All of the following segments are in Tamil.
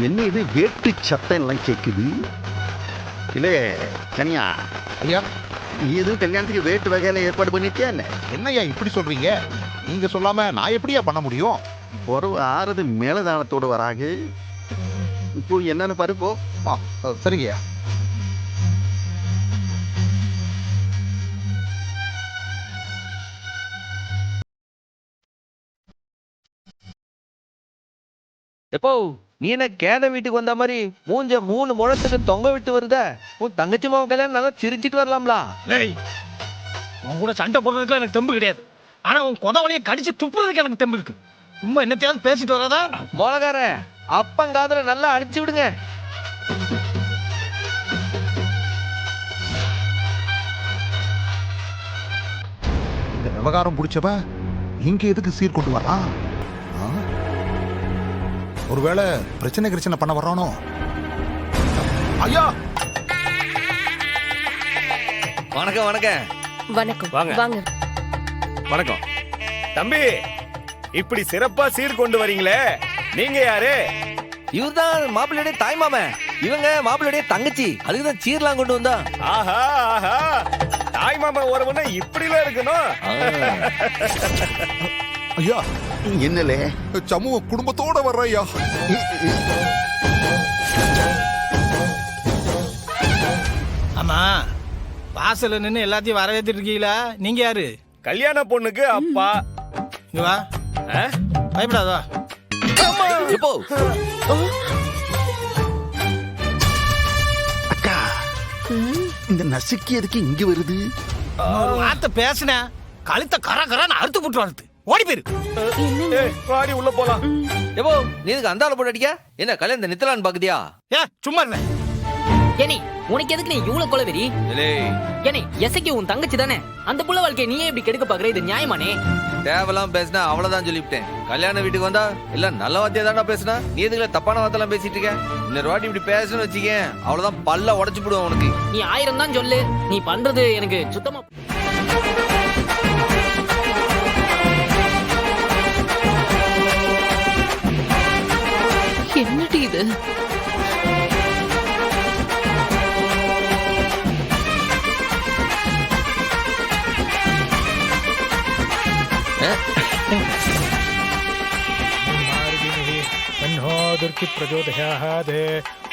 என்ன இது வேட்டு சத்தம் எல்லாம் கேட்குது? இல்லை கனியா, ஐயா, இது கல்யாணத்துக்கு வேட்டு வகையில ஏற்பாடு பண்ணிட்டியா என்ன? என்னய்யா இப்படி சொல்றீங்க? நீங்க சொல்லாம நான் எப்படியா பண்ண முடியும்? உறவு ஆறுது மேலதானத்தோடு வராங்க. இப்போ என்னன்னு பாருப்போ. சரிங்கய்யா. எப்போ நீ என்ன கேத வீட்டுக்கு வந்த மாதிரி மூஞ்ச 3 முழத்துக்கு தொங்க விட்டு வருத? உன் தங்கச்சி மாவன் கல்யாணம் நல்லா சிரிச்சிட்டு வரலாம்லா? உன் கூட சண்டை போடுறதுக்கு எனக்கு தெம்பு கிடையாது. ஆனா உன் கொதவளையை கடிச்சு துப்புறதுக்கு எனக்கு தெம்பு இருக்கு. சும்மா என்னத்தையாவது பேசிட்டு வராதா? மொளகார அப்பங்காதுல நல்லா அடிச்சு விடுங்க. இந்த விவகாரம் பிடிச்சவ இங்க எதுக்கு சீர் கொண்டு வரான்? ஒருவேளை பிரச்சனை பண்ண வர்றானோ? ஐயா, வணக்கம் வணக்கம் வணக்கம். வாங்க. வாங்க. வணக்கம் தம்பி. இப்படி சிறப்பா சீர் கொண்டு வரீங்களே, நீங்க யாரு? இவர்தான் மாப்பிள்ளையுடைய தாய் மாமன், இவங்க மாப்பிள்ளையுடைய தங்கச்சி. அதுக்குதான் சீர்லாம் கொண்டு வந்தா. ஆஹா ஆஹா, தாய் மாமா உறவுன்னா இப்படிலாம் இருக்கணும். ஐயா, என்னலே சமூக குடும்பத்தோட வர்ற ஐயா. ஆமா, வாசல்ல நின்று எல்லாத்தையும் வரவேற்றிட்டு இருக்கீங்களா? நீங்க யாரு? கல்யாண பொண்ணுக்கு அப்பா. இங்க வா, ஆ? பயப்படாதா. எப்போ அக்கா, இந்த நசுக்கி எதுக்கு இங்க வருது? ஒரு வார்த்தை பேசுன கழுத்த கரன்னு அறுத்து போட்டு வருது. ஓடி போயிரு. ஏய், வாடி உள்ள போலாம். எப்போ நீ இதுக்கு அந்தால போட்டு அடிக்க? என்ன கல்யாணம் நித்தலான்னு பாக்குதியா? ஏ சும்மா இருந்த. ஏனி, உனக்கு எதுக்கு நீ இவ்வளவு கொலவெறி? ஏனி, எசைக்கு உன் தங்கச்சி தானே. அந்த புள்ள வாழ்க்கையை நீயே இப்படி கெடுக்க பாக்குற? இது நியாயமானே? தேவலாம் பேசினா அவ்வளவுதான் சொல்லிவிட்டேன். கல்யாண வீட்டுக்கு வந்தா இல்ல நல்ல வார்த்தையா தானே பேசுனா? நீ எதுக்குல தப்பான வார்த்தைலாம் பேசிட்டு இருக்க? இன்னொரு வாட்டி இப்படி பேசணும்னு வச்சுக்க, அவ்வளவுதான் பல்ல உடைச்சு போடுவேன் உனக்கு. நீ 1000 தான் சொல்லு, நீ பண்றது எனக்கு சுத்தமா. என்னடி இது?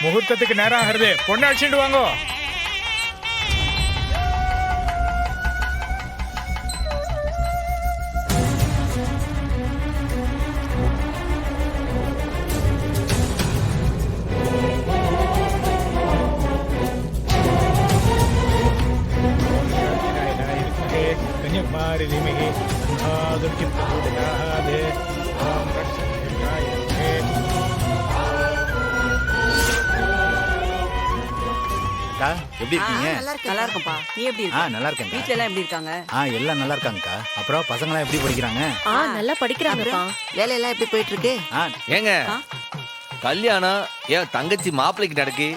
முகூர்த்தத்துக்கு நேரம் ஆகிறது. பொண்ணு அடிச்சுட்டு வாங்கோ. கன்னியாகுமாரி தீமகி துர்க்கி பிரச்சோதயாத். எப்படி இருக்கீங்க? நல்லா இருக்கேன்ப்பா. நீ எப்படி இருக்க? நல்லா இருக்கேன். வீட்ல எல்லாம் எப்படி இருக்காங்க? எல்லாம் நல்லா இருக்காங்கக்கா. அப்புறம் பசங்க எல்லாம் எப்படி படிக்கிறாங்க? நல்லா படிக்கிறாங்கப்பா. வேலை எல்லாம் எப்படி போயிட்டு இருக்கு? ஏங்க, கல்யாணம் ஏன் தங்கச்சி மாப்பிள்ளைக்கு நடக்கு,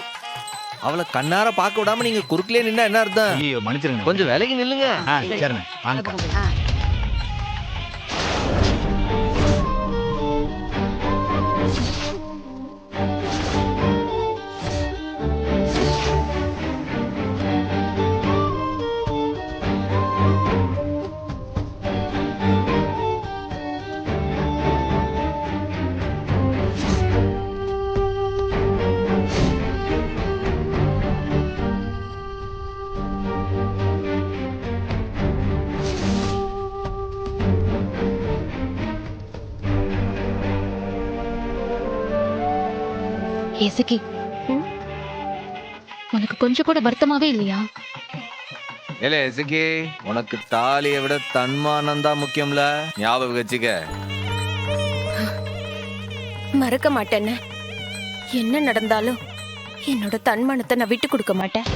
அவளை கண்ணார பார்க்க விடாம நீங்க குறுக்கிலே நின்னா என்ன அர்த்தம்? ஐயோ, மன்னிச்சிருங்க. கொஞ்சம் விலகி நில்லுங்க. சரிண்ணே, வாங்க. இசக்கி, உனக்கு கொஞ்சம் கூட வருத்தமாவே இல்லையா? இல்ல இசக்கி, உனக்கு தாலியை விட தன்மானம் தான் முக்கியம்ல, ஞாபகம் வச்சுக்க. மறக்க மாட்டேன்னு. என்ன நடந்தாலும் என்னோட தன்மானத்தை நான் விட்டு கொடுக்க மாட்டேன்.